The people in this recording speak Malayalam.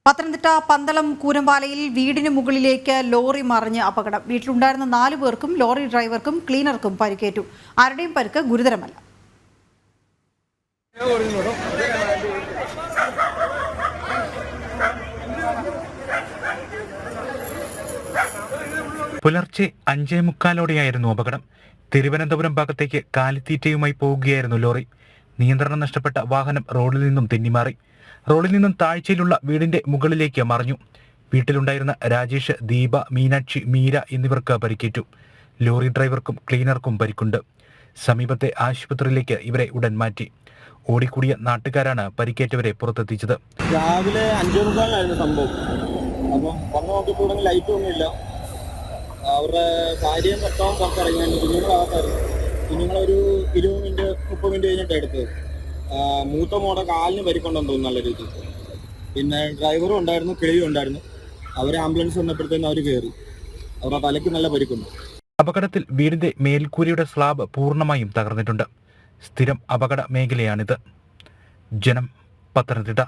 പത്തനംതിട്ട പന്തളം കൂരമ്പാലയിൽ വീടിന് മുകളിലേക്ക് ലോറി മറിഞ്ഞ് അപകടം. വീട്ടിലുണ്ടായിരുന്ന 4 പേർക്കും ലോറി ഡ്രൈവർക്കും ക്ലീനർക്കും പരിക്കേറ്റു. ആരുടെയും പരിക്ക് ഗുരുതരമല്ല. പുലർച്ചെ 5:45 അപകടം. തിരുവനന്തപുരം ഭാഗത്തേക്ക് കാലിത്തീറ്റയുമായി പോവുകയായിരുന്നു ലോറി. നിയന്ത്രണം നഷ്ടപ്പെട്ട വാഹനം റോഡിൽ നിന്നും തെന്നിമാറി. റോഡിൽ നിന്നും താഴ്ചയിലുള്ള വീടിന്റെ മുകളിലേക്ക് മറിഞ്ഞു. വീട്ടിലുണ്ടായിരുന്ന രാജേഷ്, ദീപ, മീനാക്ഷി, മീര എന്നിവർക്ക് പരിക്കേറ്റു. ലോറി ഡ്രൈവർക്കും ക്ലീനർക്കും പരിക്കുണ്ട്. സമീപത്തെ ആശുപത്രിയിലേക്ക് ഇവരെ ഉടൻ മാറ്റി. ഓടിക്കൂടിയ നാട്ടുകാരാണ് പരിക്കേറ്റവരെ പുറത്തെത്തിച്ചത്. രാവിലെ 5:45 സംഭവം. അപ്പം വന്നു നോക്കിയപ്പോൾ ലൈറ്റ് ഒന്നുമില്ല. അവരുടെ ഭാര്യയും ഭർത്താവും പുറത്തിറങ്ങിയാണ്. കുഞ്ഞുങ്ങളകത്തായിരുന്നു. കുഞ്ഞുങ്ങളൊരു 20 മിനിറ്റ് 30 മിനിറ്റ് കഴിഞ്ഞിട്ട് എടുത്തത്. മൂത്ത മോടെ കാലിന് പരിക്കുണ്ടെന്ന് തോന്നുന്നു നല്ല രീതിയിൽ. പിന്നെ ഡ്രൈവറും ഉണ്ടായിരുന്നു, കിളിയും ഉണ്ടായിരുന്നു. അവർ ആംബുലൻസ് വന്നപ്പോഴത്തേനും അവർ കയറി. അവരുടെ തലയ്ക്ക് നല്ല പരിക്കുണ്ട്. അപകടത്തിൽ വീടിന്റെ മേൽക്കൂരയുടെ സ്ലാബ് പൂർണ്ണമായും തകർന്നിട്ടുണ്ട്. സ്ഥിരം അപകട മേഖലയാണിത്. ജനം, പത്തനംതിട്ട.